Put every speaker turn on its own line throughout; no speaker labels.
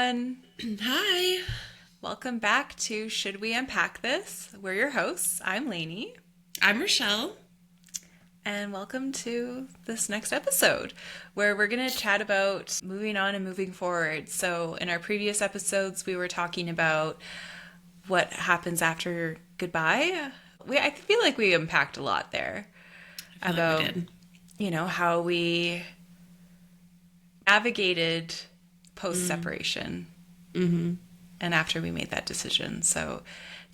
everyone.
Hi.
Welcome back to Should We Unpack This? We're your hosts. I'm Lainey.
I'm Rochelle.
And welcome to this next episode where we're going to chat about moving on and moving forward. So in our previous episodes, we were talking about what happens after goodbye. I feel like we unpacked a lot there about, how we navigated post-separation and after we made that decision. So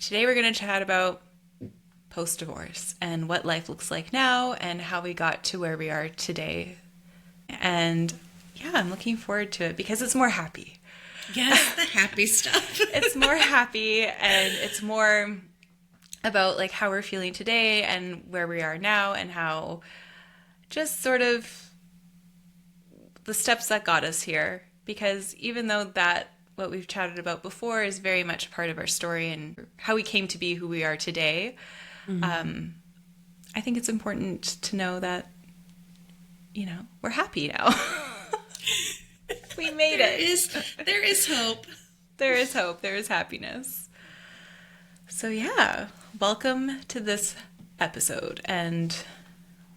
today we're going to chat about post-divorce and what life looks like now and how we got to where we are today. And yeah, I'm looking forward to it because it's more happy.
Yes, the happy stuff.
It's more happy and it's more about like how we're feeling today and where we are now and how just sort of the steps that got us here. Because even though that what we've chatted about before is very much a part of our story and how we came to be who we are today, I think it's important to know that, we're happy now. We made it.
There is hope.
There is hope. There is happiness. So yeah, welcome to this episode and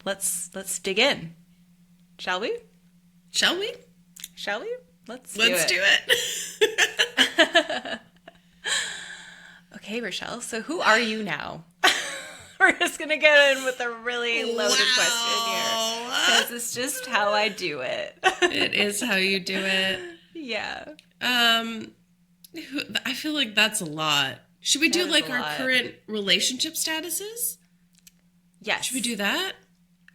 let's dig in. Shall we?
Shall we?
Shall we? Let's
do it.
Okay, Rochelle. So who are you now? We're just going to get in with a really loaded question here. Because it's just how I do it.
It is how you do it.
Yeah.
I feel like that's a lot. Should we do like our current relationship statuses?
Yes.
Should we do that?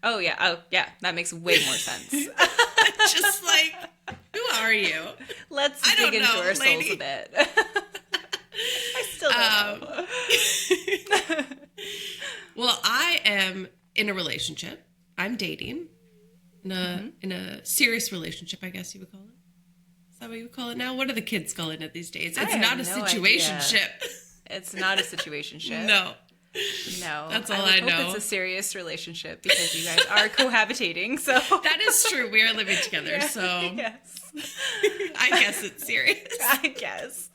Oh, yeah. Oh, yeah. That makes way more sense.
Just like, who are you?
Let's dig into our souls a bit. I still don't know.
Well, I am in a relationship. I'm dating. In a serious relationship, I guess you would call it. Is that what you would call it now? What do the kids call it these days? It's not a situationship.
It's not a situationship.
No. That's all I know.
I hope it's a serious relationship because you guys are cohabitating. So
that is true. We are living together. Yeah, so
yes.
I guess it's serious.
I guess.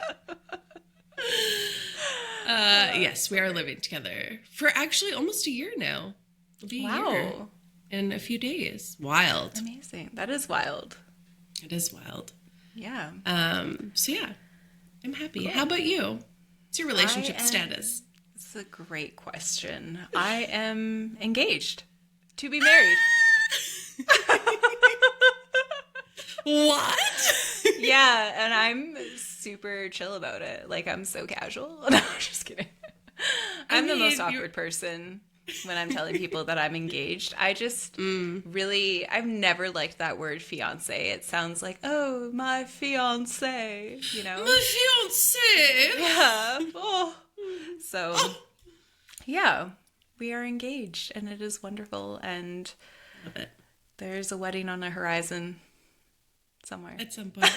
Yes, we are living together for actually almost a year now. It'll be a year in a few days. Wild.
Amazing. That is wild.
It is wild.
Yeah.
So yeah, I'm happy. Cool. How about you? What's your relationship status?
It's a great question. I am engaged to be married.
What?
Yeah, and I'm super chill about it. Like, I'm so casual. No, I'm just kidding. I'm the most awkward person when I'm telling people that I'm engaged. I just I've never liked that word fiance. It sounds like, oh, my fiance,
My fiance?
Yeah. Oh. So, yeah, we are engaged and it is wonderful. And
love it.
There's a wedding on the horizon somewhere.
At some point.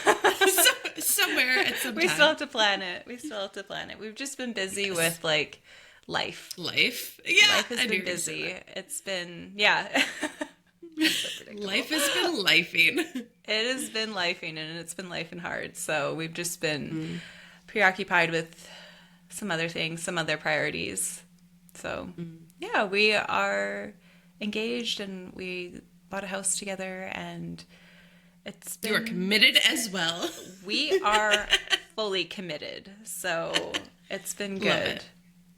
Somewhere at some time.
We still have to plan it. We've just been busy with like life.
Life? Yeah.
Life has been busy. It's been, yeah.
Life has been lifing.
It has been lifing and it's been lifing hard. So we've just been preoccupied with some other things, some other priorities. So yeah, we are engaged and we bought a house together and it's been...
You are committed as well.
We are fully committed. So it's been good.
Love it.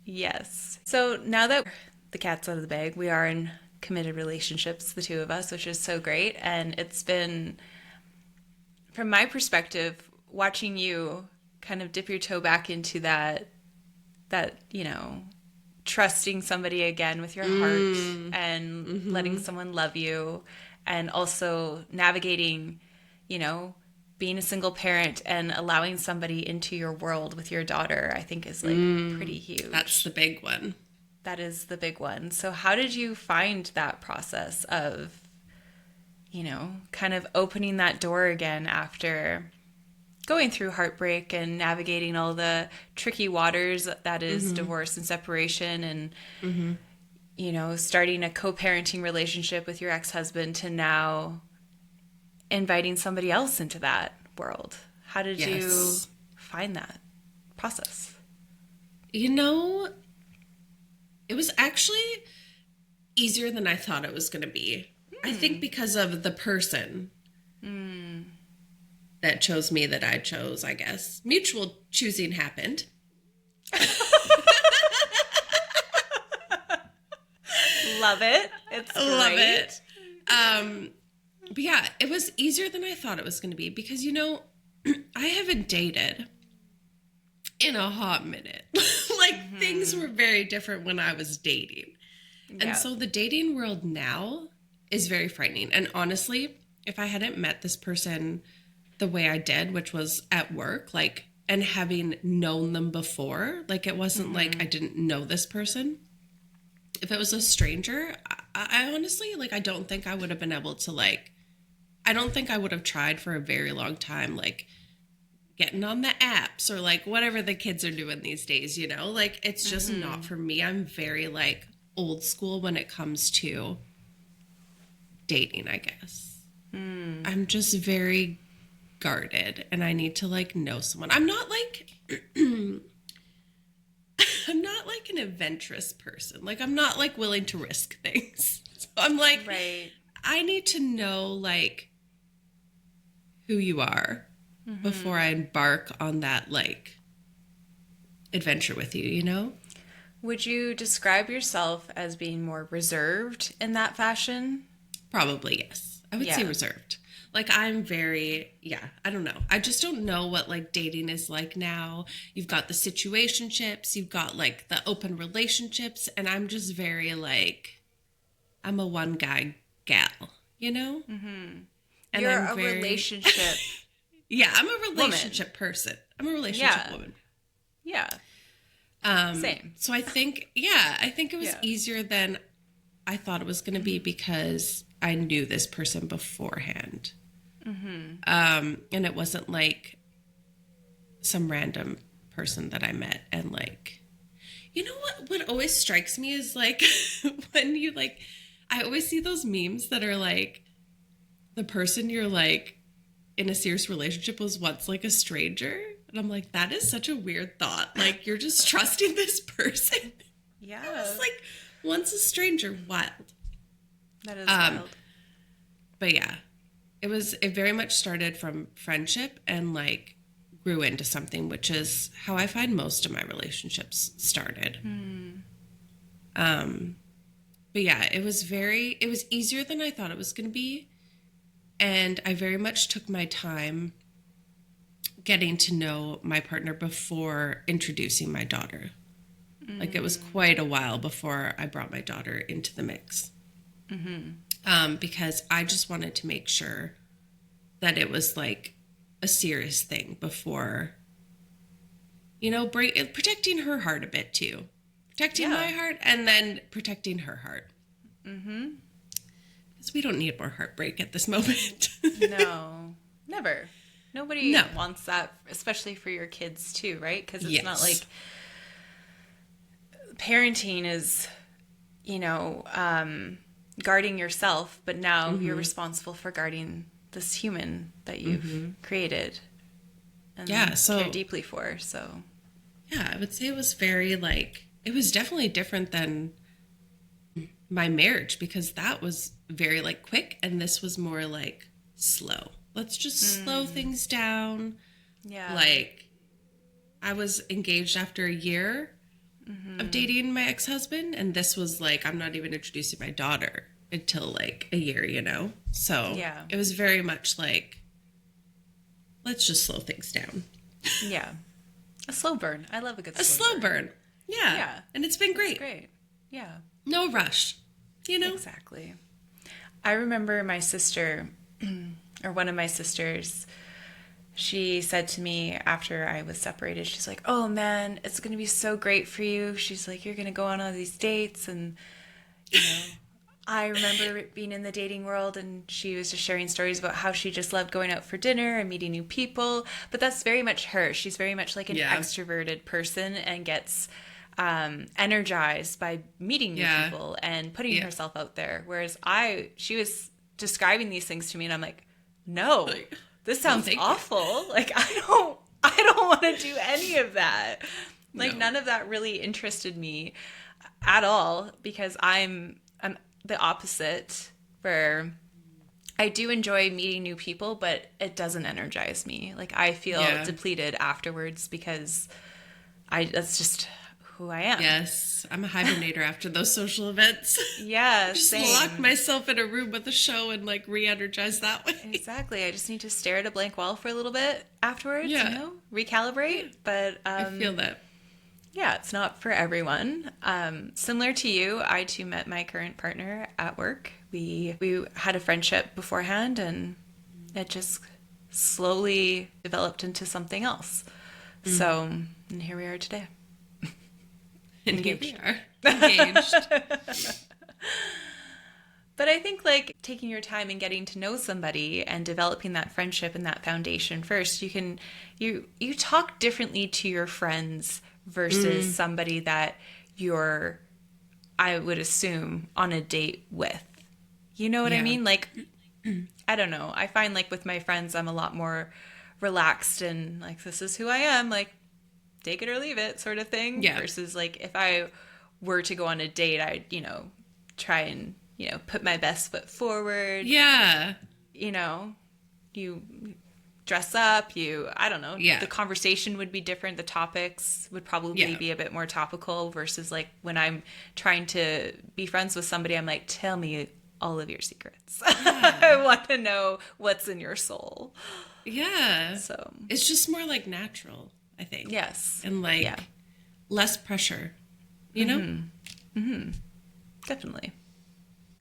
Yes. So now that the cat's out of the bag, we are in committed relationships, the two of us, which is so great. And it's been, from my perspective, watching you kind of dip your toe back into that, trusting somebody again with your heart and letting someone love you and also navigating, being a single parent and allowing somebody into your world with your daughter, I think is like pretty huge.
That's the big one.
That is the big one. So how did you find that process of, kind of opening that door again after going through heartbreak and navigating all the tricky waters that is divorce and separation and, starting a co-parenting relationship with your ex-husband to now inviting somebody else into that world? How did you
Yes.
find that process?
You know, it was actually easier than I thought it was going to be. I think because of the person that chose me that I chose, I guess. Mutual choosing happened.
Love it. It's great.
Love it. But yeah, it was easier than I thought it was going to be because, you know, I haven't dated in a hot minute. Like, things were very different when I was dating.
Yeah.
And so the dating world now is very frightening. And honestly, if I hadn't met this person the way I did, which was at work, like, and having known them before, like, it wasn't like I didn't know this person. If it was a stranger, I honestly, like, I don't think I would have been able to, like, I don't think I would have tried for a very long time, like, getting on the apps or, like, whatever the kids are doing these days, you know? Like, it's just not for me. I'm very, like, old school when it comes to dating, I guess. I'm just very guarded and I need to, like, know someone. I'm not, like... I'm not like an adventurous person. Like, I'm not like willing to risk things. So I'm like,
Right.
I need to know like who you are before I embark on that like adventure with you, you know?
Would you describe yourself as being more reserved in that fashion?
Probably, yes. I would say
Yeah.
reserved. Like, I'm very, I don't know. I just don't know what, like, dating is like now. You've got the situationships, you've got, like, the open relationships, and I'm just very, like, I'm a one-guy gal, you know?
Mm-hmm.
And
You're
I'm
a
very...
relationship.
Yeah, I'm a relationship person. I'm a relationship woman.
Yeah. Same.
So I think it was
Yeah.
easier than I thought it was going to be because I knew this person beforehand. And it wasn't like some random person that I met and like, you know what always strikes me is like when you like, I always see those memes that are like the person you're like in a serious relationship was once like a stranger. And I'm like, that is such a weird thought. Like, you're just trusting this person.
Yeah.
It's like once a stranger, wild.
That is wild.
But yeah, it very much started from friendship and like grew into something, which is how I find most of my relationships started. But yeah, it was easier than I thought it was going to be. And I very much took my time getting to know my partner before introducing my daughter. Like, it was quite a while before I brought my daughter into the mix. Because I just wanted to make sure that it was like a serious thing before, you know, protecting her heart a bit too. Protecting my heart and then protecting her heart. Because we don't need more heartbreak at this moment.
No, never. Nobody wants that, especially for your kids too, right? Because it's not like parenting is, you know, guarding yourself, but now you're responsible for guarding this human that you've created and care deeply for. So
yeah, I would say it was very like, it was definitely different than my marriage because that was very like quick and this was more like slow. Let's just slow things down.
yeah,
Like, I was engaged after a year of dating my ex-husband, and this was like, I'm not even introducing my daughter until like a year, you know? So
Yeah.
it was very much like, let's just slow things down.
yeah, a slow burn. I love a good
A slow burn. Yeah.
Yeah.
And it's been great.
It's great. Yeah.
No rush, you know?
Exactly. I remember my sister, or one of my sisters, she said to me after I was separated, she's like, oh man, it's going to be so great for you. She's like, you're going to go on all these dates. And, you know, I remember being in the dating world and she was just sharing stories about how she just loved going out for dinner and meeting new people. But that's very much her. She's very much like an extroverted person and gets energized by meeting new people and putting herself out there. Whereas she was describing these things to me and I'm like, no, this sounds
thank you.
awful. Like, I don't want to do any of that. Like,
No.
none of that really interested me at all, because I'm the opposite, where I do enjoy meeting new people, but it doesn't energize me. Like, I feel depleted afterwards, because that's just who I am.
Yes, I'm a hibernator after those social events.
Yeah,
Just
same.
lock myself in a room with a show and like re-energize that way.
Exactly. I just need to stare at a blank wall for a little bit afterwards, you know, recalibrate. But
I feel that.
yeah, it's not for everyone. Similar to you, I too met my current partner at work. We had a friendship beforehand, and it just slowly developed into something else. So, and here we are today.
And here we are, engaged.
But I think, like, taking your time and getting to know somebody and developing that friendship and that foundation first, you talk differently to your friends versus somebody that you're, I would assume, on a date with. You know what I mean? Like, I don't know. I find, like, with my friends, I'm a lot more relaxed and, like, this is who I am. Like, take it or leave it sort of thing.
Yeah.
Versus, like, if I were to go on a date, I'd, you know, try and, you know, put my best foot forward.
Yeah.
You know, you dress up, I don't know.
Yeah.
The conversation would be different. The topics would probably be a bit more topical, versus, like, when I'm trying to be friends with somebody, I'm like, tell me all of your secrets. I want to know what's in your soul.
Yeah.
So
it's just more like natural, I think.
yes.
And like less pressure, you know?
Definitely.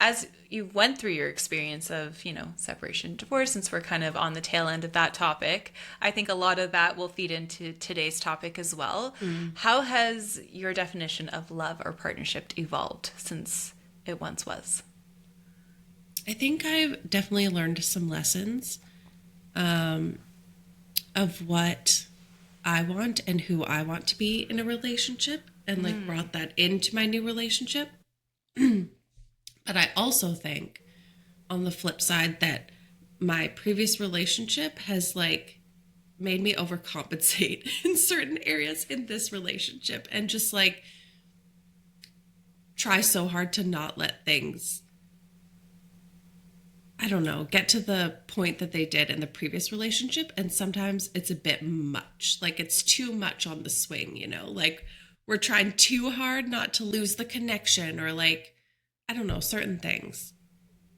As you went through your experience of, you know, separation, divorce, since we're kind of on the tail end of that topic, I think a lot of that will feed into today's topic as well. How has your definition of love or partnership evolved since it once was?
I think I've definitely learned some lessons of what I want and who I want to be in a relationship, and like brought that into my new relationship. But I also think, on the flip side, that my previous relationship has like made me overcompensate in certain areas in this relationship, and just like try so hard to not let things, I don't know, get to the point that they did in the previous relationship. And sometimes it's a bit much. Like, it's too much on the swing, you know? Like, we're trying too hard not to lose the connection, or like, I don't know, certain things.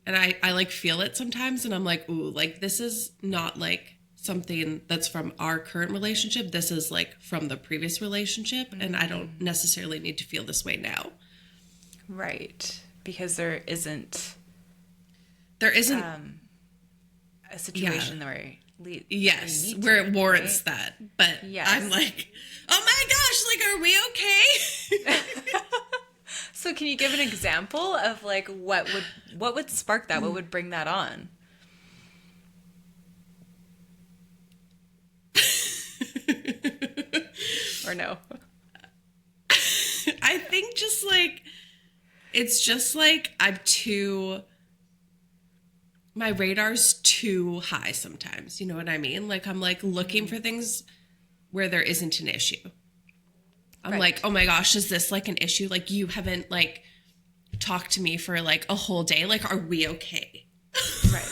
And I like feel it sometimes, and I'm like, ooh, like, this is not like something that's from our current relationship. This is like from the previous relationship. And I don't necessarily need to feel this way now.
Right. Because there isn't a situation where
yes,
you need
where
to,
it warrants
right?
that. But
Yes.
I'm like, oh my gosh, like, are we okay?
So can you give an example of, like, what would spark that? What would bring that on? Or no?
I think just like, it's just like my radar's too high sometimes. You know what I mean? Like, I'm like looking for things where there isn't an issue. I'm like, oh my gosh, is this like an issue? Like, you haven't like talked to me for like a whole day. Like, are we okay?
Right.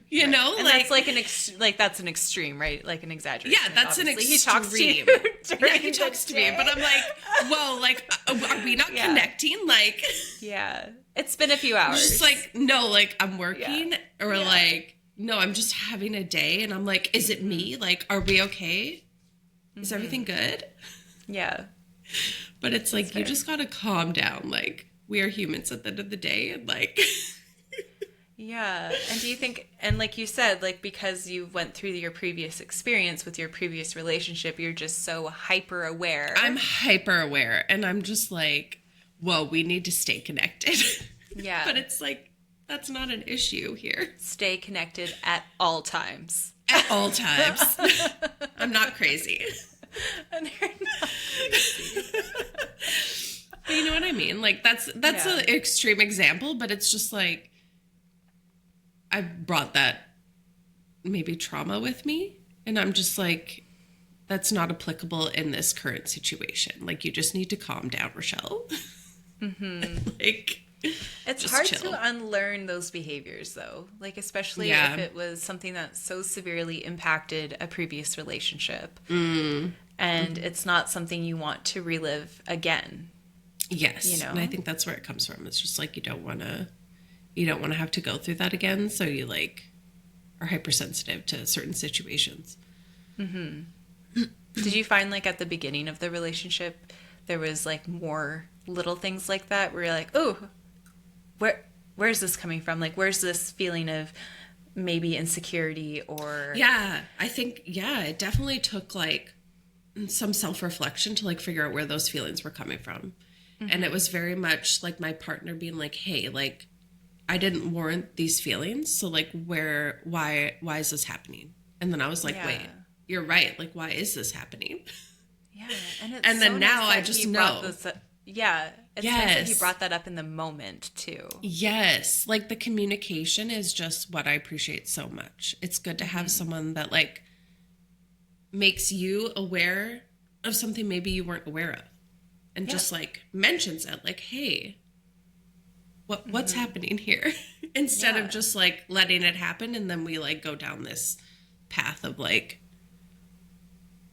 You know,
And
like,
that's that's an extreme, right? Like an exaggeration.
yeah, that's an
Obviously,
extreme.
He talks to you
Yeah,
during
he
the
talks to me,
day.
but I'm like, whoa, like, are we not connecting? Like,
Yeah. It's been a few hours.
just like, no, like, I'm working, or like, no, I'm just having a day, and I'm like, is it me? Like, are we okay? Is everything good?
Yeah.
But it's like, you just gotta calm down. Like, we are humans at the end of the day, and like,
Yeah. And do you think, and like you said, like, because you went through your previous experience with your previous relationship, you're just so hyper aware.
I'm hyper aware, and I'm just like, whoa, we need to stay connected.
Yeah.
But it's like, that's not an issue here.
Stay connected at all times.
At all times. I'm not crazy.
And you're not.
But you know what I mean? Like, that's an extreme example, but it's just like, I brought that maybe trauma with me. And I'm just like, that's not applicable in this current situation. Like, you just need to calm down, Rochelle. Like,
it's hard to unlearn those behaviors, though. Like, especially if it was something that so severely impacted a previous relationship. And it's not something you want to relive again.
Yes. You know? And I think that's where it comes from. It's just like, you don't want to have to go through that again. So you like are hypersensitive to certain situations.
Did you find like at the beginning of the relationship, there was like more little things like that where you're like, oh, where's this coming from? Like, where's this feeling of maybe insecurity or...
Yeah, I think, it definitely took like some self-reflection to like figure out where those feelings were coming from. And it was very much like my partner being like, hey, like, I didn't warrant these feelings. So like, why is this happening? And then I was like, wait, you're right. Like, why is this happening?
Yeah. And it's
and then so now nice I just know.
It's nice that he brought that up in the moment too.
Yes. Like the communication is just what I appreciate so much. It's good to have someone that like makes you aware of something maybe you weren't aware of. And just like mentions it, like, hey, what's happening here? Instead of just like letting it happen. And then we like go down this path of like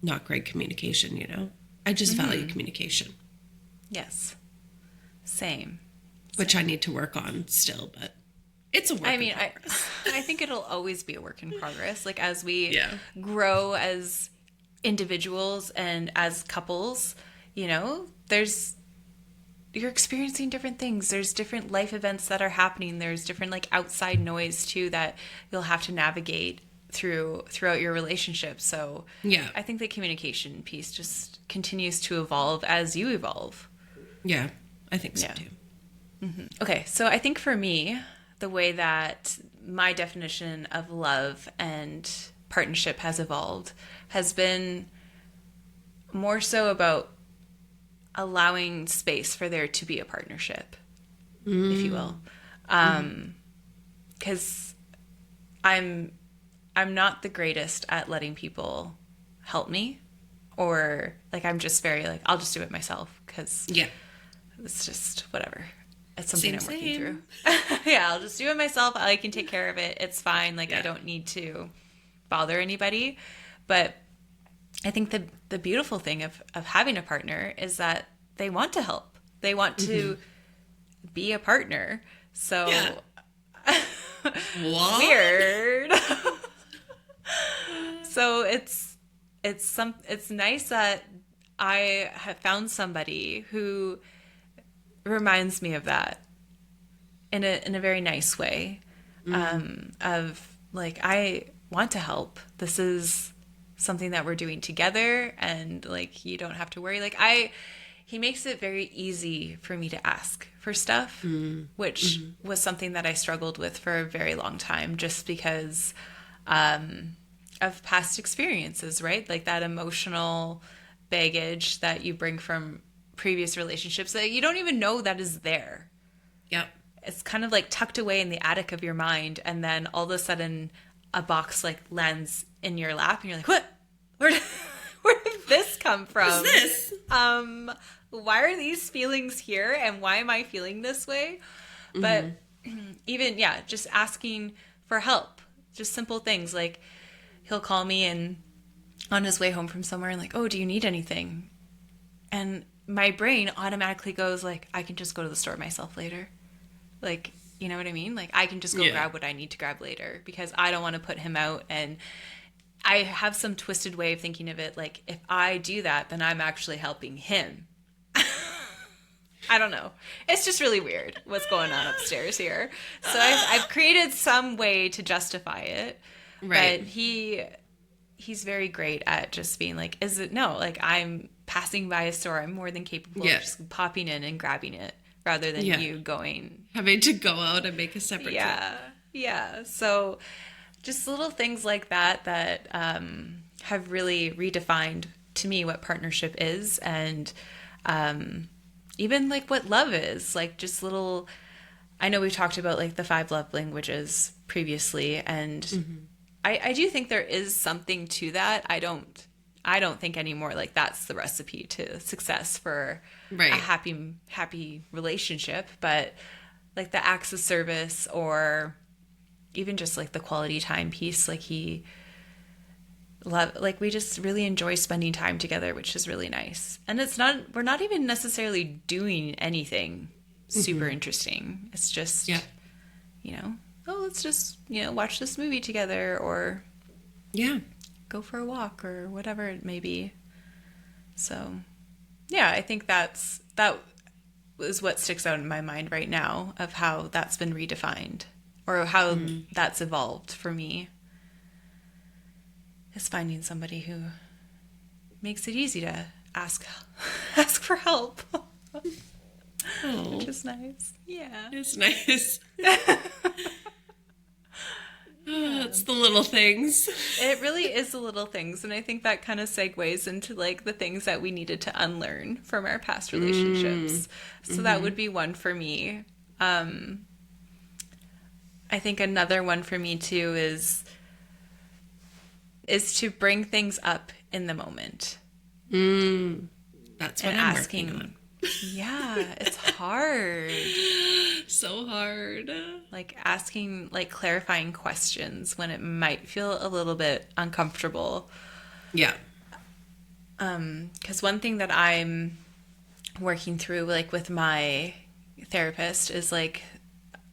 not great communication, you know? I just value communication.
Yes. Same.
Which I need to work on still, but it's a work in progress.
I think it'll always be a work in progress. Like as we grow as individuals and as couples, you know, you're experiencing different things. There's different life events that are happening. There's different like outside noise too that you'll have to navigate throughout your relationship. So I think the communication piece just continues to evolve as you evolve.
Yeah, I think so too.
Okay, so I think for me, the way that my definition of love and partnership has evolved has been more so about allowing space for there to be a partnership, if you will. Because I'm not the greatest at letting people help me, or like I'm just very like, I'll just do it myself because it's just whatever. It's something I'm working through. I'll just do it myself. I can take care of it. It's fine. Like I don't need to bother anybody. But I think the beautiful thing of having a partner is that they want to help. They want to be a partner. So weird. So it's nice that I have found somebody who reminds me of that in a very nice way. Of like, I want to help. This is something that we're doing together, and like you don't have to worry. Like he makes it very easy for me to ask for stuff, which was something that I struggled with for a very long time, just because of past experiences, right? Like that emotional baggage that you bring from previous relationships that you don't even know that is there.
Yep.
It's kind of like tucked away in the attic of your mind, and then all of a sudden a box like lands in your lap and you're like, what? Where did this come from?
What's this?
Why are these feelings here and why am I feeling this way? But even, just asking for help, just simple things like he'll call me and on his way home from somewhere and like, oh, do you need anything? And my brain automatically goes like, I can just go to the store myself later. Like, you know what I mean? Like I can just go grab what I need to grab later because I don't want to put him out. And I have some twisted way of thinking of it. Like if I do that, then I'm actually helping him. I don't know. It's just really weird what's going on upstairs here. So I've created some way to justify it. Right. But he's very great at just being like, like I'm passing by a store. I'm more than capable of just popping in and grabbing it rather than you
having to go out and make a separate trip.
Yeah. So just little things like that have really redefined to me what partnership is, and even like what love is. Like just little, I know we've talked about like the 5 love languages previously, and I do think there is something to that. I don't think anymore like that's the recipe to success for
Right.
a happy relationship, but like the acts of service or even just like the quality time piece, like we just really enjoy spending time together, which is really nice. And we're not even necessarily doing anything super interesting. It's just, let's just, watch this movie together or go for a walk or whatever it may be. So, yeah, I think that is what sticks out in my mind right now of how that's been redefined or how that's evolved for me. Is finding somebody who makes it easy to ask for help.
Oh,
Which is nice. Yeah.
it's nice. It's the little things.
It really is the little things. And I think that kind of segues into like the things that we needed to unlearn from our past relationships. So that would be one for me. I think another one for me too is to bring things up in the moment.
That's what I'm working on.
Yeah, it's hard.
So hard.
Like asking, like clarifying questions when it might feel a little bit uncomfortable.
Yeah.
Because one thing that I'm working through, like with my therapist, is like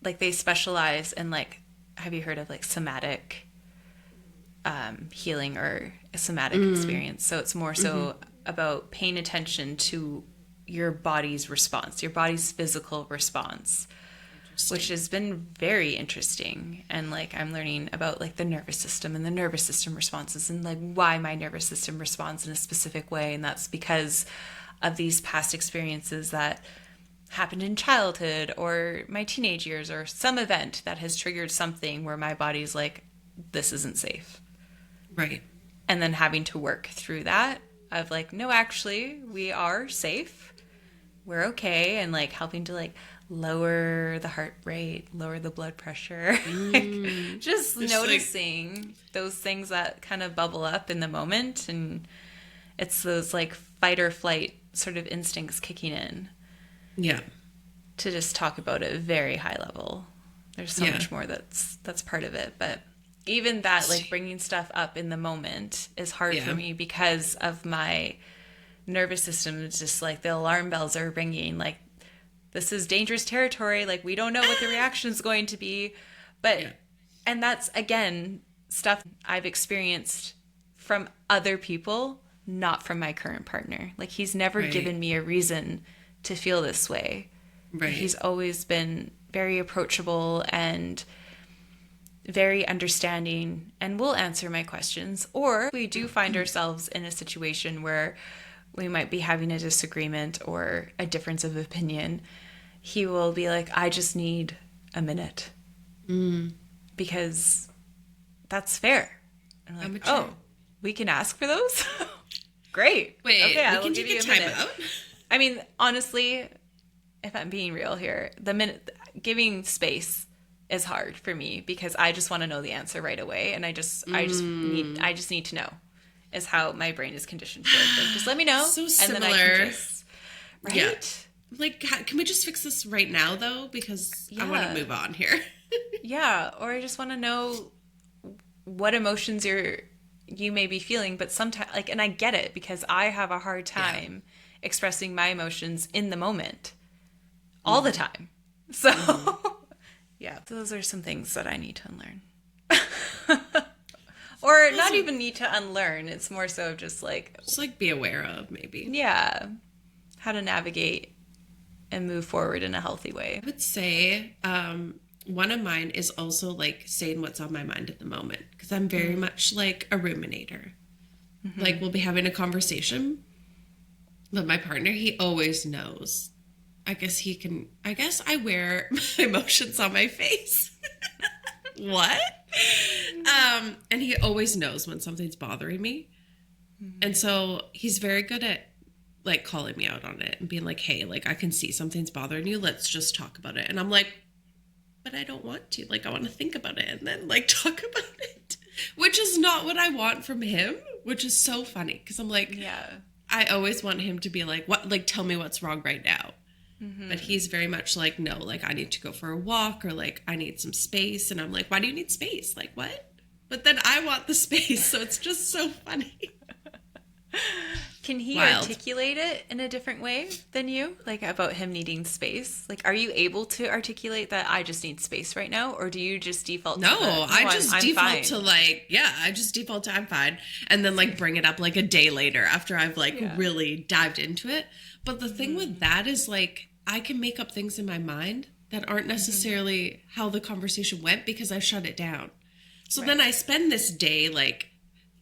they specialize in like, have you heard of like somatic healing or a somatic experience? So it's more so about paying attention to your body's response, your body's physical response, which has been very interesting. And like I'm learning about like the nervous system and the nervous system responses and like why my nervous system responds in a specific way. And that's because of these past experiences that happened in childhood or my teenage years or some event that has triggered something where my body's like, this isn't safe.
Right.
And then having to work through that of like, no, actually, we are safe. We're okay. And like helping to like lower the heart rate, lower the blood pressure. Like, just noticing those things that kind of bubble up in the moment. And it's those like fight or flight sort of instincts kicking in.
Yeah.
To just talk about it very high level. There's so much more that's part of it. But even that, like bringing stuff up in the moment is hard for me because of my nervous system. It's just like the alarm bells are ringing, like this is dangerous territory. Like we don't know what the reaction is going to be. But, and that's again, stuff I've experienced from other people, not from my current partner. Like he's never given me a reason to feel this way.
Right.
He's always been very approachable and very understanding and will answer my questions. Or we do find ourselves in a situation where we might be having a disagreement or a difference of opinion. He will be like, I just need a minute. Because that's fair. And I'm like, oh, we can ask for those? Great.
Wait,
okay, I
we
will
can
give
take
you
a
a
time
minute.
out?
I mean, honestly, if I'm being real here, the minute giving space is hard for me because I just want to know the answer right away, and I just need to know. Is how my brain is conditioned to it. Like, just let me know,
So
and then I
similar.
can just
Like, can we just fix this right now though? Because I want to move on here.
Yeah, or I just want to know what emotions you may be feeling, but sometimes like, and I get it because I have a hard time expressing my emotions in the moment all the time. So so those are some things that I need to unlearn. Or not even need to unlearn. It's more so just like
be aware of maybe.
Yeah. How to navigate and move forward in a healthy way.
I would say one of mine is also like saying what's on my mind at the moment because I'm very much like a ruminator. Like we'll be having a conversation, but my partner, he always knows. I guess I wear my emotions on my face. What? And he always knows when something's bothering me. And so he's very good at like calling me out on it and being like, hey, like I can see something's bothering you. Let's just talk about it. And I'm like, but I don't want to. Like I want to think about it and then like talk about it. Which not what I want from him, which is so funny because I'm like,
yeah.
I always want him to be like, what, like, tell me what's wrong right now. Mm-hmm. But he's very much like, no, like, I need to go for a walk, or like, I need some space. And I'm like, why do you need space? Like, what? But then I want the space. So it's just so funny.
Can he articulate it in a different way than you? Like, about him needing space? Like, are you able to articulate that I just need space right now? Or do you just default to
I just default to like, I just default to I'm fine. And then like bring it up like a day later after I've like really dived into it. But the thing with that is like, I can make up things in my mind that aren't necessarily how the conversation went because I shut it down. So then I spend this day like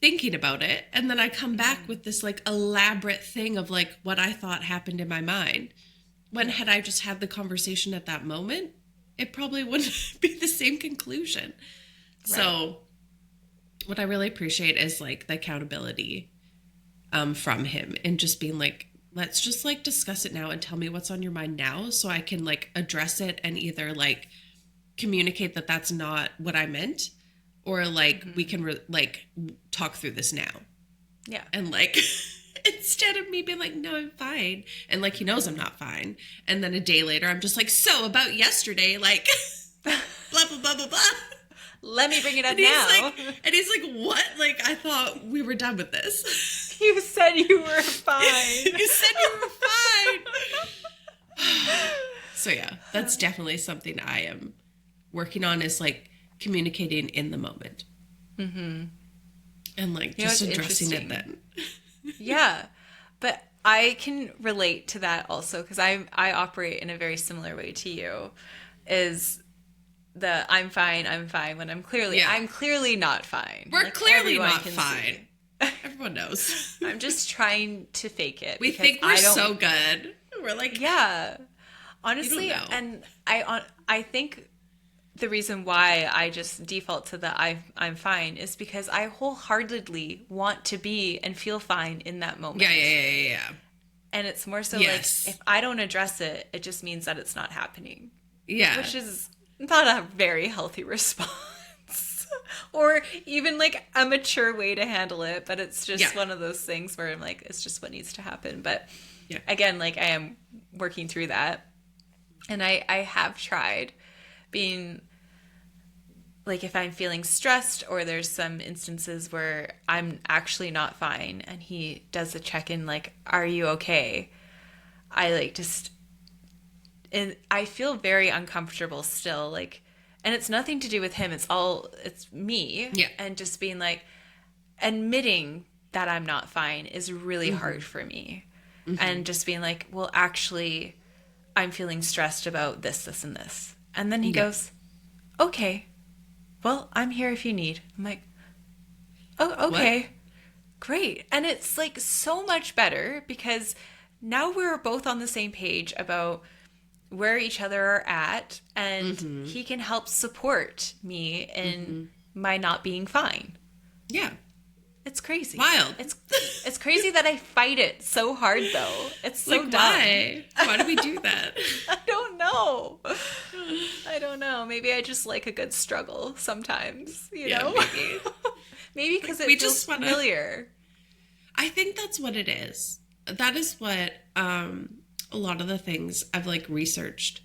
thinking about it, and then I come back with this like elaborate thing of like what I thought happened in my mind. When had I just had the conversation at that moment, it probably wouldn't be the same conclusion. Right. So what I really appreciate is like the accountability from him, and just being like, let's just like discuss it now and tell me what's on your mind now, so I can like address it and either like communicate that that's not what I meant, or like we can like talk through this now. Yeah. And like instead of me being like, no, I'm fine. And like he knows I'm not fine. And then a day later I'm just like, so about yesterday, like blah, blah, blah, blah, blah.
Let me bring it up now.
And he's like, what? Like, I thought we were done with this.
You said you were fine.
You said you were fine. So yeah, that's definitely something I am working on, is like communicating in the moment. Mm-hmm. And like just addressing it then.
Yeah. But I can relate to that also, because I operate in a very similar way to you, is the I'm fine when I'm clearly not fine.
We're like, clearly not fine. Everyone knows.
I'm just trying to fake it.
We think we're so good. We're like,
yeah. Honestly, and I think the reason why I just default to the I'm fine is because I wholeheartedly want to be and feel fine in that moment.
Yeah.
And it's more so like, if I don't address it, it just means that it's not happening. Yeah. Which is not a very healthy response. Or even like a mature way to handle it. But it's just one of those things where I'm like, it's just what needs to happen. But again, like, I am working through that. And I have tried being like, if I'm feeling stressed or there's some instances where I'm actually not fine and he does a check-in like, are you okay? I like just, and I feel very uncomfortable still, like, and it's nothing to do with him. It's me. Yeah. And just being like, admitting that I'm not fine is really hard for me. Mm-hmm. And just being like, well, actually, I'm feeling stressed about this, this, and this. And then he goes, okay, well, I'm here if you need. I'm like, oh, okay, what? Great. And it's like so much better because now we're both on the same page about where each other are at, and he can help support me in my not being fine. Yeah. It's crazy.
Wild.
It's crazy that I fight it so hard, though. It's so like, dumb.
Why? Why do we do that?
I don't know. Maybe I just like a good struggle sometimes, you know? Maybe. Maybe because it feels familiar.
I think that's what it is. That is what a lot of the things I've like researched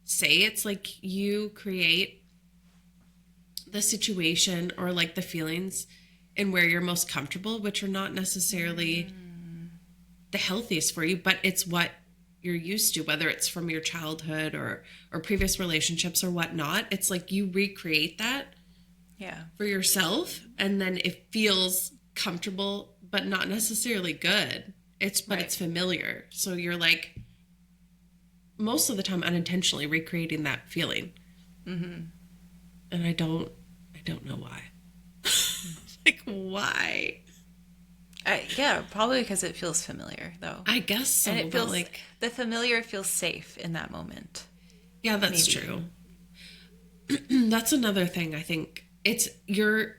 say. It's like you create the situation or like the feelings and where you're most comfortable, which are not necessarily the healthiest for you, but it's what you're used to, whether it's from your childhood or previous relationships or whatnot. It's like you recreate that for yourself, and then it feels comfortable, but not necessarily good. It's familiar. So you're like, most of the time unintentionally recreating that feeling. Mm-hmm. And I don't know why. Like, why?
Probably because it feels familiar, though.
I guess so.
And it feels like the familiar feels safe in that moment.
Yeah, that's true. That's another thing. I think it's you're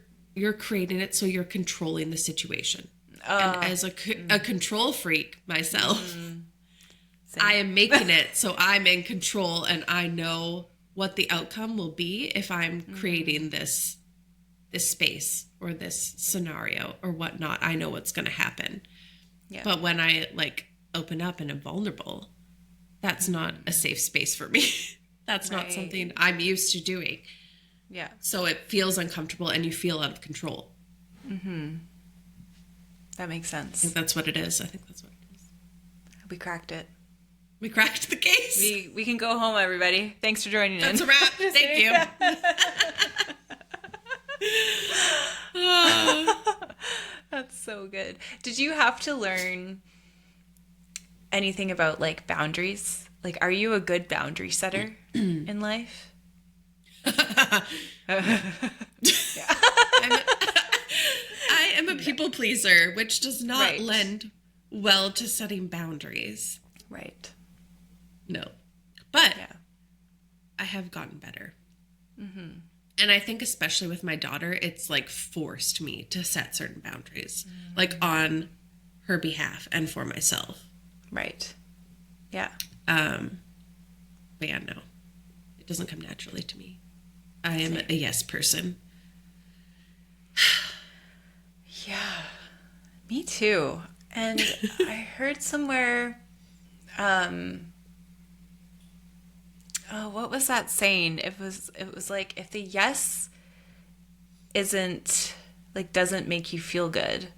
creating it, so you're controlling the situation. And as a control freak myself, I am making it so I'm in control, and I know what the outcome will be if I'm creating this this space or this scenario or whatnot, I know what's going to happen.
Yeah.
But when I like open up and am vulnerable, that's not a safe space for me. That's not something I'm used to doing.
Yeah.
So it feels uncomfortable and you feel out of control.
Mm-hmm. That makes sense.
I think that's what it is. I think that's what it is.
We cracked it.
We cracked the case.
We can go home, everybody. Thanks for joining in.
That's a wrap. Thank you.
That's so good. Did you have to learn anything about like boundaries? Like, are you a good boundary setter in life?
I am a people pleaser, which does not lend well to setting boundaries.
Right.
No. But I have gotten better. Mm-hmm. And I think especially with my daughter, it's like forced me to set certain boundaries, like on her behalf and for myself.
Right. Yeah.
But yeah, no, it doesn't come naturally to me. I am a yes person.
Yeah, me too. And I heard somewhere, what was that saying? It was like, if the yes doesn't make you feel good,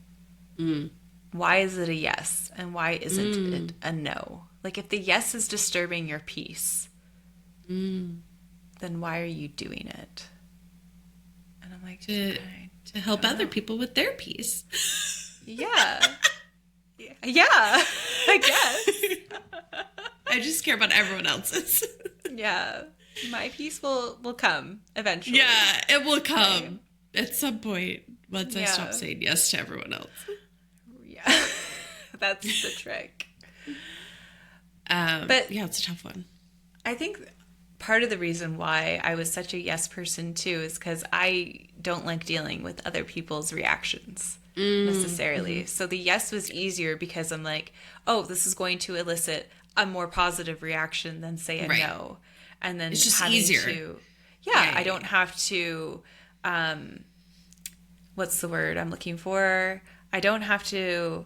why is it a yes? And why isn't it a no? Like, if the yes is disturbing your peace, then why are you doing it? And I'm like,
to help other people with their peace.
Yeah. Yeah, I guess.
I just care about everyone else's.
Yeah. My peace will come eventually.
Yeah, it will come at some point once I stop saying yes to everyone else.
Yeah. That's the trick.
But yeah, it's a tough one.
I think part of the reason why I was such a yes person too is because I don't like dealing with other people's reactions necessarily. Mm-hmm. So the yes was easier because I'm like, oh, this is going to elicit a more positive reaction than say a no. And then
it's just easier.
I don't have to, what's the word I'm looking for? I don't have to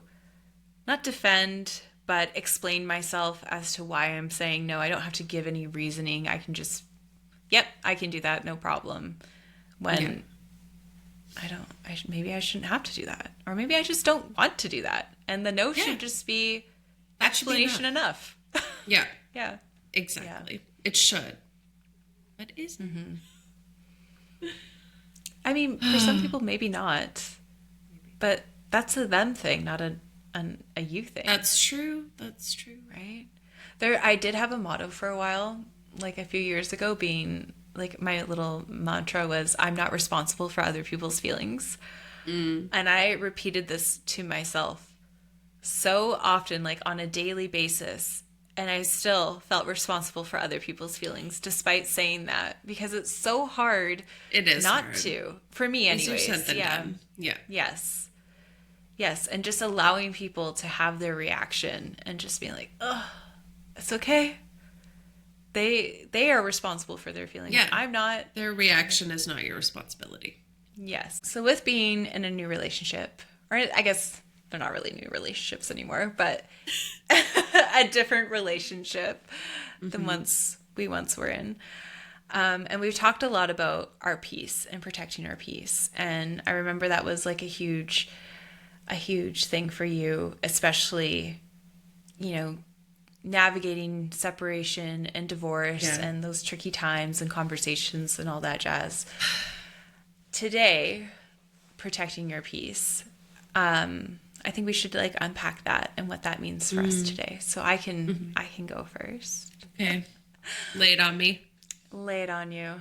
not defend, but explain myself as to why I'm saying no. I don't have to give any reasoning. I can just, I can do that. No problem. When maybe I shouldn't have to do that. Or maybe I just don't want to do that. And the no should just be explanation enough.
Yeah.
Yeah.
Exactly. Yeah. It should. But isn't.
Mm-hmm. I mean, for some people, maybe not. But that's a them thing, not a you thing.
That's true. That's true.
Right? I did have a motto for a while, like a few years ago, being like my little mantra was, I'm not responsible for other people's feelings. And I repeated this to myself so often, like on a daily basis. And I still felt responsible for other people's feelings, despite saying that, because it's so hard.
It is
not
hard.
to, for me, anyways.
Done. Yeah.
Yes, and just allowing people to have their reaction and just being like, oh, it's okay. They are responsible for their feelings.
Yeah.
I'm not.
Their reaction is not your responsibility.
Yes. So with being in a new relationship, or I guess they're not really new relationships anymore, but a different relationship than we once were in. And we've talked a lot about our peace and protecting our peace. And I remember that was like a huge thing for you, especially, navigating separation and divorce and those tricky times and conversations and all that jazz. Today, protecting your peace, I think we should like unpack that and what that means for us today. So I can go first.
Okay. Lay it on me.
Lay it on you.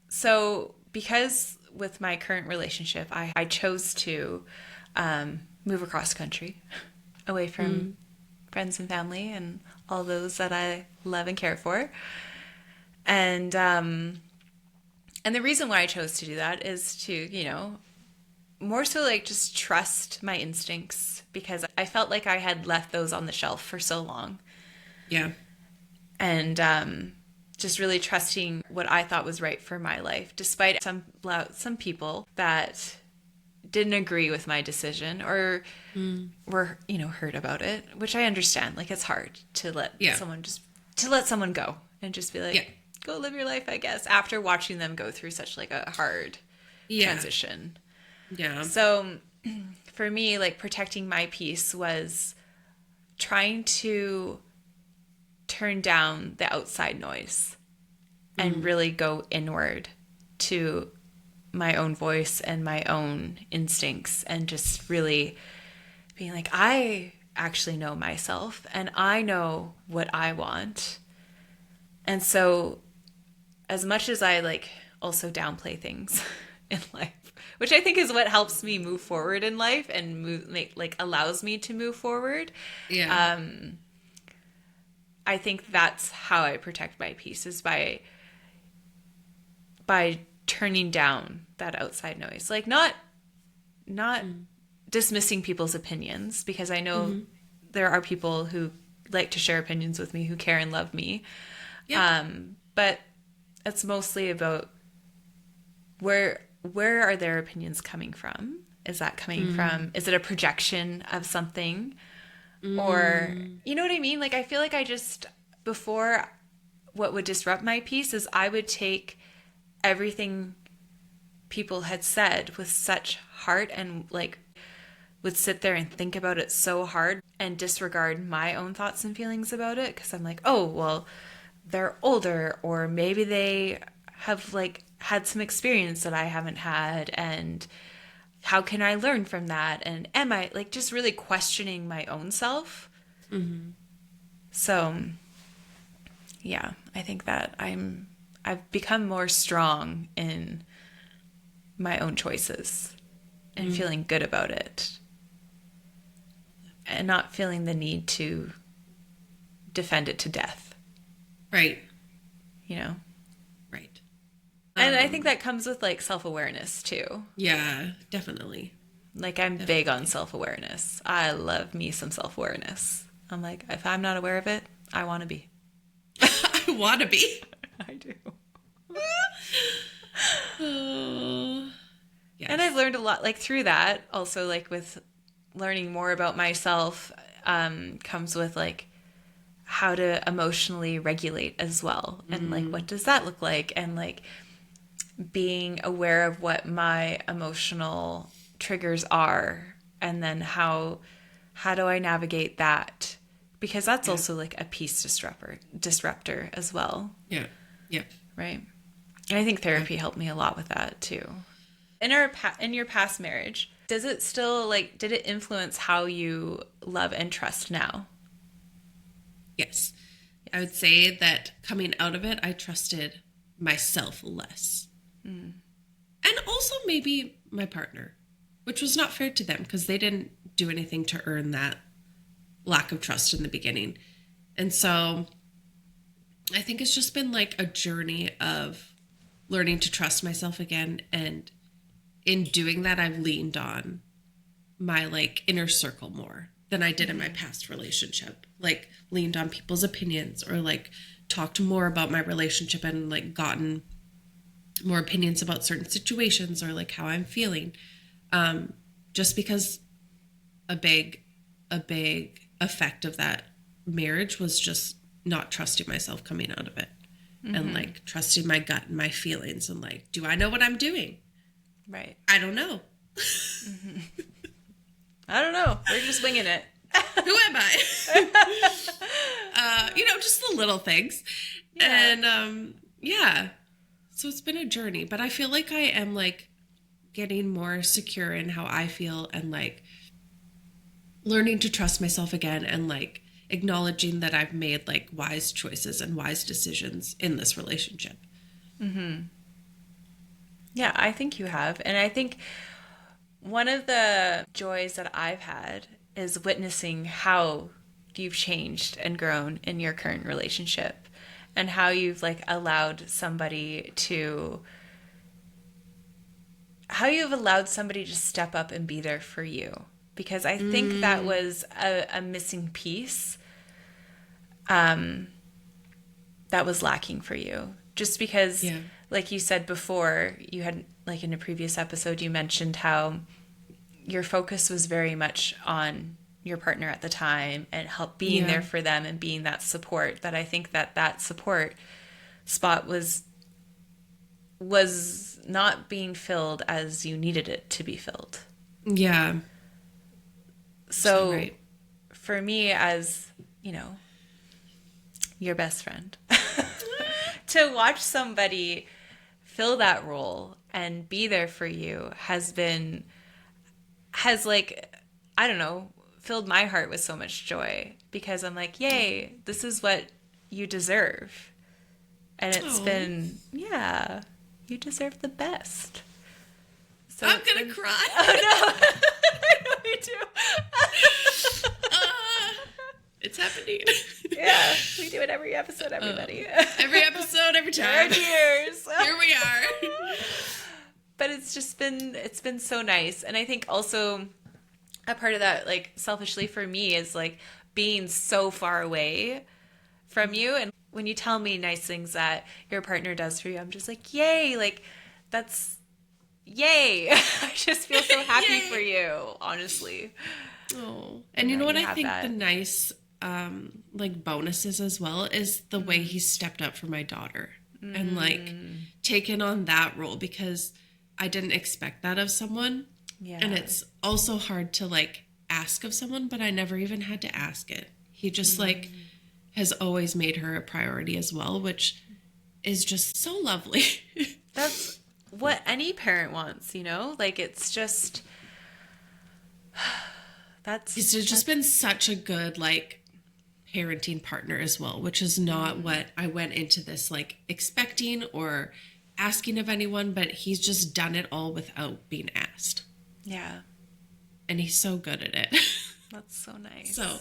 So because with my current relationship, I chose to move across country away from friends and family and all those that I love and care for. And the reason why I chose to do that is to, more so like just trust my instincts, because I felt like I had left those on the shelf for so long.
Yeah.
And just really trusting what I thought was right for my life, despite some people that didn't agree with my decision or were, hurt about it, which I understand. Like, it's hard to let someone go and just be like, go live your life, I guess, after watching them go through such like a hard transition.
Yeah.
So for me, like, protecting my peace was trying to turn down the outside noise and really go inward to my own voice and my own instincts, and just really being like, I actually know myself and I know what I want. And so as much as I like also downplay things in life, which I think is what helps me move forward in life and allows me to move forward.
Yeah.
I think that's how I protect my peace, is by turning down that outside noise. Like, not dismissing people's opinions, because I know there are people who like to share opinions with me, who care and love me.
Yeah.
But it's mostly about where are their opinions coming from? Is that coming from, is it a projection of something? Or, you know what I mean? Like, I feel like before, what would disrupt my peace is I would take everything people had said with such heart, and like would sit there and think about it so hard and disregard my own thoughts and feelings about it, because I'm like, oh, well, they're older, or maybe they have like had some experience that I haven't had, and how can I learn from that? And am I like just really questioning my own self? So yeah, I think that I've become more strong in my own choices and feeling good about it, and not feeling the need to defend it to death.
Right.
Right. And I think that comes with like self-awareness too.
Yeah, definitely.
Like, I'm big on self-awareness. I love me some self-awareness. I'm like, if I'm not aware of it, I want to be.
I want to be.
I do.
Oh, yes.
And I've learned a lot, like, through that. Also, like, with learning more about myself, comes with like how to emotionally regulate as well, and like, what does that look like, and like being aware of what my emotional triggers are, and then how do I navigate that, because that's also like a peace disruptor as well.
Yeah.
Right. And I think therapy helped me a lot with that too. In your past marriage, does it still, like, did it influence how you love and trust now?
Yes. I would say that coming out of it, I trusted myself less. And also maybe my partner, which was not fair to them, because they didn't do anything to earn that lack of trust in the beginning. And so I think it's just been like a journey of learning to trust myself again. And in doing that, I've leaned on my like inner circle more than I did in my past relationship. Like, leaned on people's opinions, or like talked more about my relationship and like gotten more opinions about certain situations, or like how I'm feeling. Just because a big effect of that marriage was just not trusting myself coming out of it, and like trusting my gut and my feelings, and like, do I know what I'm doing?
Right.
I don't know.
I don't know. We're just winging it.
Who am I? Just the little things. Yeah. And so it's been a journey, but I feel like I am like getting more secure in how I feel, and like learning to trust myself again, and like acknowledging that I've made like wise choices and wise decisions in this relationship.
Yeah, I think you have. And I think one of the joys that I've had is witnessing how you've changed and grown in your current relationship, and how you've like allowed somebody to step up and be there for you. Because I think that was a missing piece. that was lacking for you? Just because,
Yeah.
like you said before, you had, like in a previous episode, you mentioned how your focus was very much on your partner at the time and being there for them and being that support, that I think that support spot was not being filled as you needed it to be filled.
Yeah.
So
Right.
for me, as, you know, your best friend, to watch somebody fill that role and be there for you has like, I don't know, filled my heart with so much joy, because I'm like, yay, this is what you deserve. And it's been, yeah, you deserve the best. So
I'm gonna cry.
Oh no. I know you do.
It's happening.
Yeah, we do it every episode, everybody.
Every episode, every time.
Cheers.
Here we are.
But it's been so nice. And I think also a part of that, like, selfishly for me, is like being so far away from you. And when you tell me nice things that your partner does for you, I'm just like, yay, like, that's yay. I just feel so happy for you, honestly.
Oh, and you know what I think the nice like bonuses as well is the way he stepped up for my daughter and like taken on that role, because I didn't expect that of someone. Yeah. And it's also hard to like ask of someone, but I never even had to ask it. He just like has always made her a priority as well, which is just so lovely.
That's what any parent wants, you know? Like, it's just
He's just been such a good like parenting partner as well, which is not what I went into this like expecting or asking of anyone, but he's just done it all without being asked.
Yeah.
And he's so good at it.
That's so nice.
So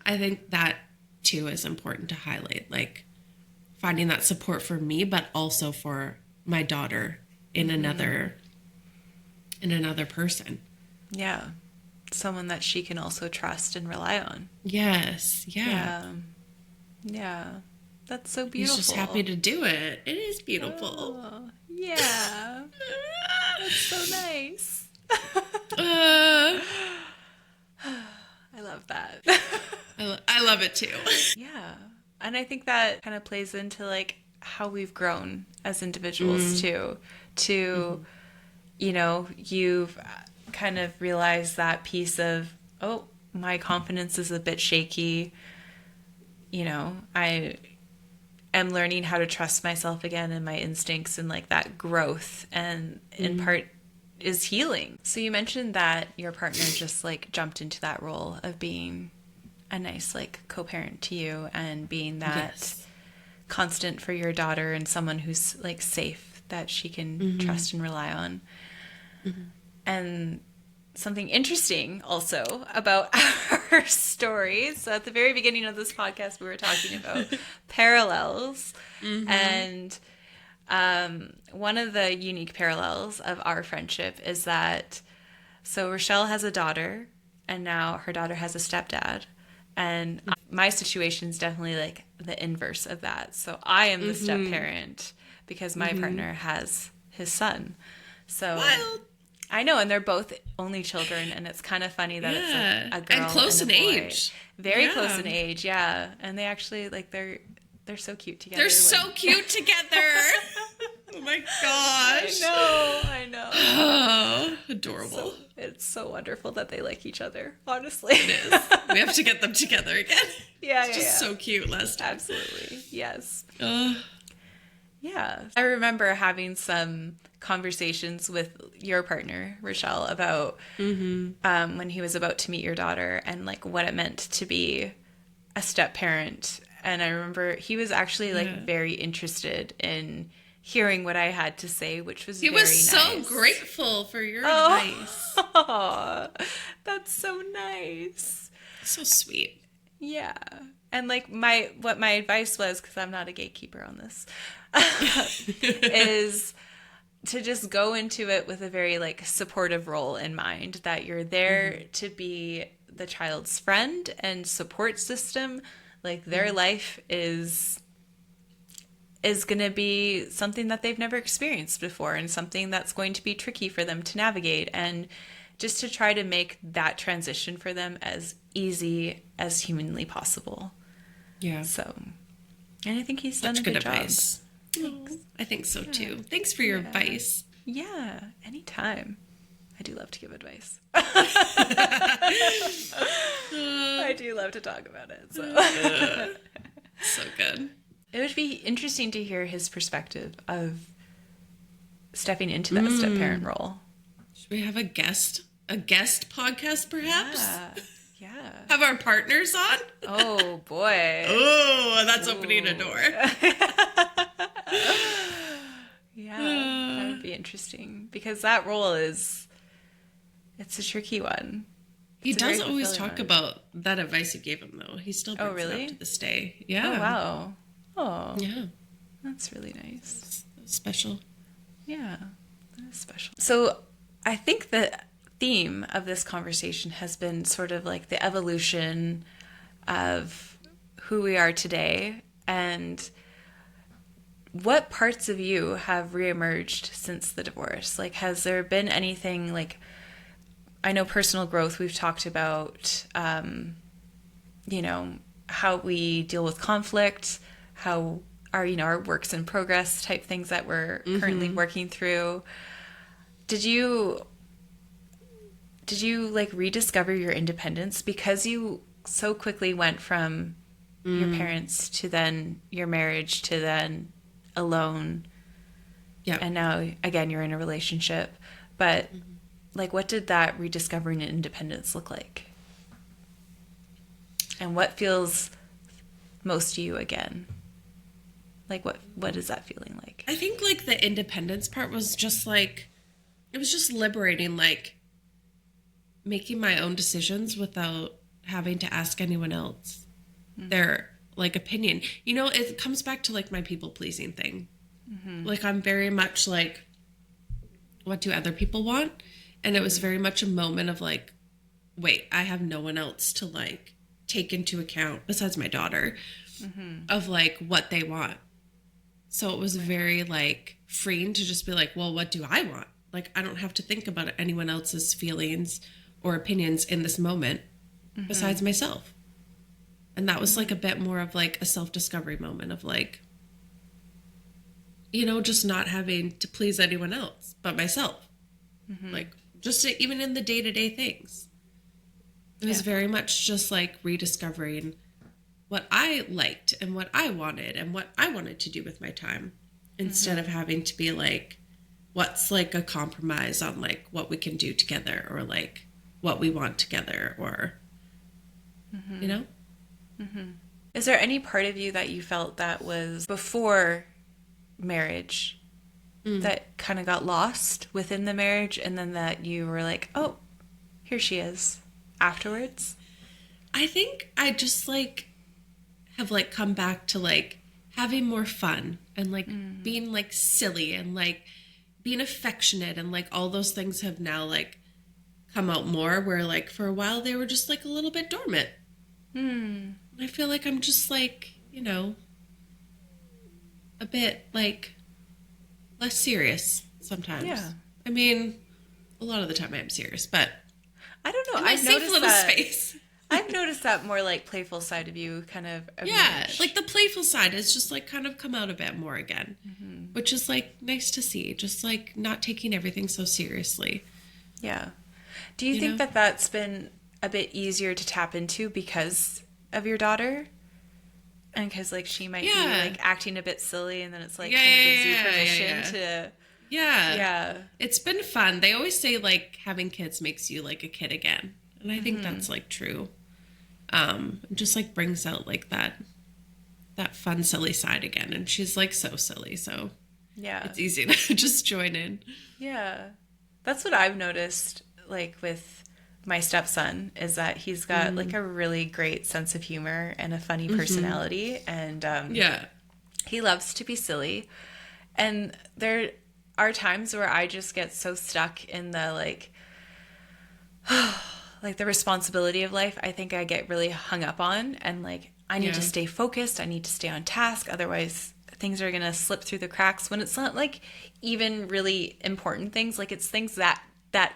I think that too is important to highlight, like finding that support for me, but also for my daughter in another person.
Yeah. Someone that she can also trust and rely on.
Yes. Yeah.
Yeah. That's so beautiful.
He's just happy to do it. It is beautiful.
Oh, yeah. That's so nice.
I
love that.
I love it too.
Yeah. And I think that kind of plays into like how we've grown as individuals too. You know, you've kind of realized that piece of, oh, my confidence is a bit shaky. You know, I am learning how to trust myself again and my instincts, and like that growth and in part is healing. So you mentioned that your partner just like jumped into that role of being a nice like co-parent to you and being that constant for your daughter and someone who's like safe, that she can trust and rely on. And something interesting also about our stories. So at the very beginning of this podcast, we were talking about parallels. And one of the unique parallels of our friendship is that, so Rochelle has a daughter, and now her daughter has a stepdad. And my situation is definitely like the inverse of that. So I am the step parent because my partner has his son. So
Wild.
I know, and they're both only children, and it's kind of funny that it's like a girl
and close in age.
Very close in age, yeah. And they actually like they're so cute together.
They're so cute together. Oh my gosh.
I know.
Oh, adorable.
It's so wonderful that they like each other, honestly.
It is. We have to get them together again.
It's
just so cute last time.
Absolutely. Yes. Yeah. I remember having some conversations with your partner, Rochelle, about when he was about to meet your daughter and like what it meant to be a step parent. And I remember he was actually like very interested in hearing what I had to say, which was very nice.
He was so grateful for your advice.
Oh, that's so nice.
So sweet.
Yeah. And like what my advice was, because I'm not a gatekeeper on this, is to just go into it with a very like supportive role in mind, that you're there to be the child's friend and support system. Like their life is is going to be something that they've never experienced before and something that's going to be tricky for them to navigate, and just to try to make that transition for them as easy as humanly possible.
Yeah.
So, and I think he's done a good
advice.
job. Thanks.
I think so too. Thanks for your advice.
Yeah, anytime. I do love to give advice. I do love to talk about it.
So good.
It would be interesting to hear his perspective of stepping into that step-parent role.
Should we have a guest podcast perhaps?
Yeah.
Have our partners on?
Oh, boy.
Oh, that's opening a door.
Yeah, that would be interesting, because that role it's a tricky one.
He does always talk about that advice you gave him, though. He still brings it up to this day. Yeah.
Oh, wow. Oh.
Yeah.
That's really nice.
That's special.
Yeah, that is special. So I think the theme of this conversation has been sort of like the evolution of who we are today, and what parts of you have reemerged since the divorce? Like, has there been anything, like, I know personal growth, we've talked about, you know, how we deal with conflict, how our works in progress type things that we're currently working through. Did you like rediscover your independence because you so quickly went from your parents to then your marriage to then alone?
Yeah.
And now again you're in a relationship. But like, what did that rediscovering independence look like? And what feels most to you again? Like, what is that feeling like?
I think, like, the independence part was just, like, it was just liberating, like, making my own decisions without having to ask anyone else their, like, opinion. You know, it comes back to, like, my people-pleasing thing. Like, I'm very much, like, what do other people want? And it was very much a moment of, like, wait, I have no one else to, like, take into account besides my daughter of, like, what they want. So it was very, like, freeing to just be like, well, what do I want? Like, I don't have to think about anyone else's feelings or opinions in this moment besides myself. And that was, like, a bit more of, like, a self-discovery moment of, like, you know, just not having to please anyone else but myself. Like, just even in the day-to-day things. It was very much just, like, rediscovering what I liked and what I wanted and what I wanted to do with my time, instead of having to be like, what's like a compromise on like what we can do together, or like what we want together, or, you know?
Is there any part of you that you felt that was before marriage that kind of got lost within the marriage, and then that you were like, oh, here she is afterwards?
I think I just like have like come back to like having more fun and like being like silly and like being affectionate, and like all those things have now like come out more, where like for a while they were just like a little bit dormant. I feel like I'm just like, you know, a bit like less serious sometimes. Yeah. I mean, a lot of the time I am serious, but
I don't know.
I've noticed that space.
I've noticed that more like playful side of you kind of emerge.
Yeah, like the playful side has just like kind of come out a bit more again, which is like nice to see. Just like not taking everything so seriously.
Yeah. Do you think that that's been a bit easier to tap into because of your daughter? And because like she might be like acting a bit silly, and then it's like kind of gives you permission to.
Yeah. It's been fun. They always say like having kids makes you like a kid again. And I think that's like true. Just like brings out like that fun, silly side again. And she's like so silly. So yeah, it's easy to just join in.
Yeah. That's what I've noticed like with my stepson, is that he's got like a really great sense of humor and a funny personality. And he loves to be silly. And there are times where I just get so stuck in the like, like the responsibility of life. I think I get really hung up on, and like I need to stay focused. I need to stay on task. Otherwise things are going to slip through the cracks when it's not like even really important things. Like it's things that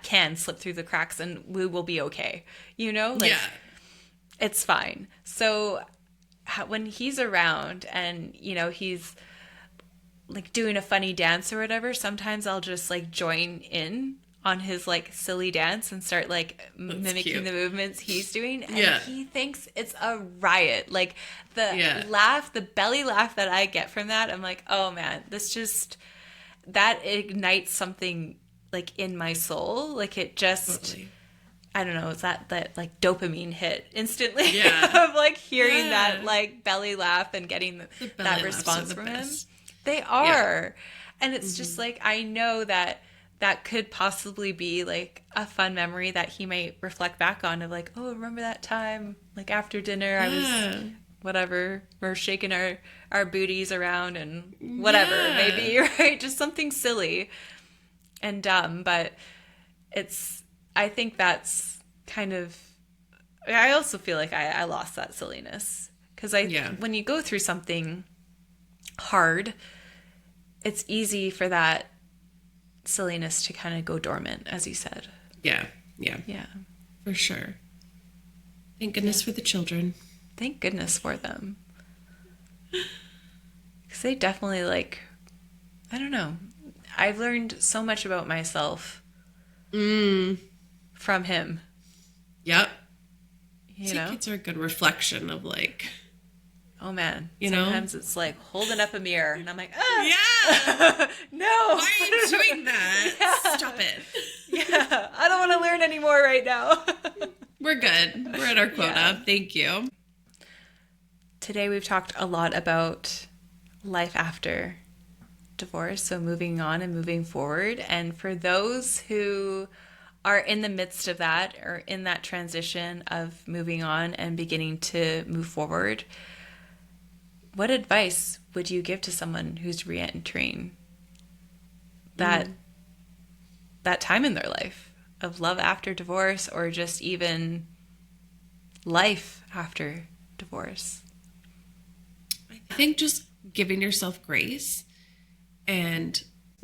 can slip through the cracks and we will be okay. You know, like it's fine. So when he's around and, you know, he's like doing a funny dance or whatever, sometimes I'll just like join in on his like silly dance and start like mimicking the movements he's doing, and he thinks it's a riot. Like the laugh, the belly laugh that I get from that, I'm like, oh man, that ignites something like in my soul. Like it just I don't know, it's that like dopamine hit instantly of like hearing that like belly laugh and getting that response from him. They are. And it's just like, I know that could possibly be like a fun memory that he might reflect back on of like, oh, remember that time like after dinner I was whatever, we're shaking our booties around and whatever, maybe, right? Just something silly and dumb, but I think that's kind of, I also feel like I lost that silliness because when you go through something hard, it's easy for that silliness to kind of go dormant, as you said. Yeah,
for sure. Thank goodness for the children.
Thank goodness for them, because they definitely like, I don't know, I've learned so much about myself from him.
Yep.
You know,
kids are a good reflection of like,
oh man,
sometimes
it's like holding up a mirror and I'm like, no,
why are you doing that? Stop it.
I don't want to learn anymore right now.
We're good. We're at our quota. Thank you.
Today we've talked a lot about life after divorce, so moving on and moving forward. And for those who are in the midst of that or in that transition of moving on and beginning to move forward, what advice would you give to someone who's re-entering that time in their life of love after divorce, or just even life after divorce?
I think just giving yourself grace and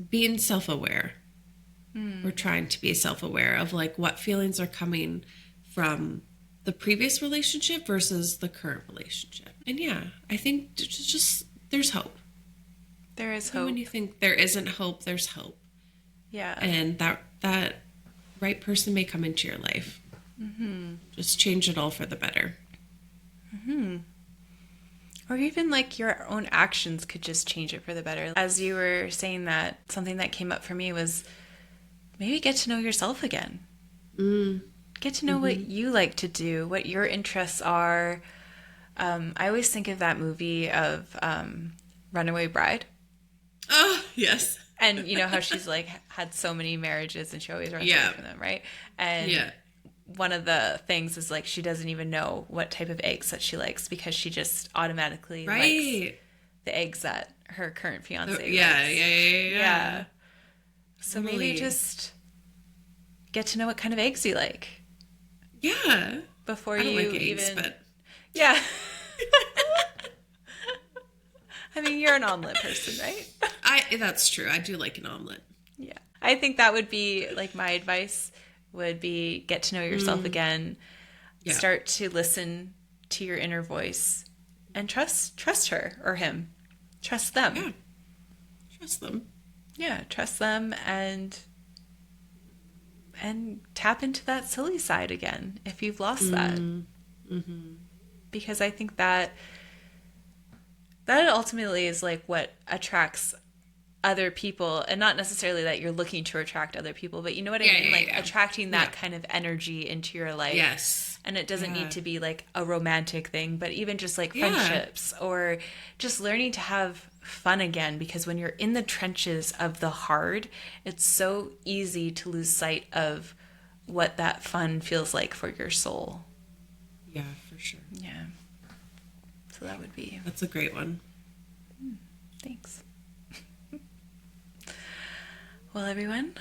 being self-aware. We're trying to be self-aware of like what feelings are coming from the previous relationship versus the current relationship. And I think just there's hope.
There is hope.
When you think there isn't hope, there's hope.
Yeah.
And that right person may come into your life. Just change it all for the better.
Or even like your own actions could just change it for the better. As you were saying that, something that came up for me was maybe get to know yourself again. Get to know what you like to do, what your interests are. I always think of that movie of Runaway Bride.
Oh, yes.
And you know how she's like had so many marriages and she always runs away from them, right? And one of the things is like she doesn't even know what type of eggs that she likes because she just automatically likes the eggs that her current fiance likes. Yeah. So maybe just get to know what kind of eggs you like.
Yeah.
Before
I don't
you
like eggs,
even...
but...
Yeah. I mean, you're an omelet person, right?
That's true. I do like an omelet.
Yeah. I think that would be like my advice would be get to know yourself again. Yeah. Start to listen to your inner voice and trust her or him. Trust them.
Yeah. Trust them.
Yeah, trust them and tap into that silly side again if you've lost that. Because I think that ultimately is like what attracts other people, and not necessarily that you're looking to attract other people, but you know what I mean? Like attracting that kind of energy into your life.
Yes.
And it doesn't need to be like a romantic thing, but even just like friendships or just learning to have fun again, because when you're in the trenches of the hard, it's so easy to lose sight of what that fun feels like for your soul.
Yeah, for sure.
Yeah. So that would be...
That's a great one.
Thanks. Well, everyone,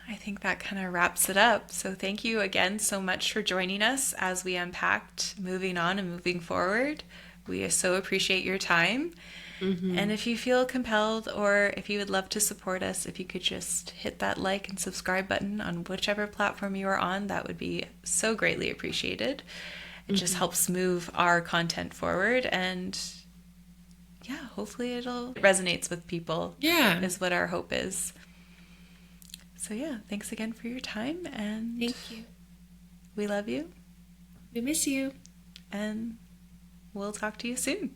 I think that kind of wraps it up. So thank you again so much for joining us as we unpacked moving on and moving forward. We so appreciate your time. And if you feel compelled, or if you would love to support us, if you could just hit that like and subscribe button on whichever platform you are on, that would be so greatly appreciated. It just helps move our content forward, and yeah, hopefully it resonates with people.
Yeah.
Is what our hope is. So yeah, thanks again for your time, and
Thank you.
we love you.
We miss you.
And we'll talk to you soon.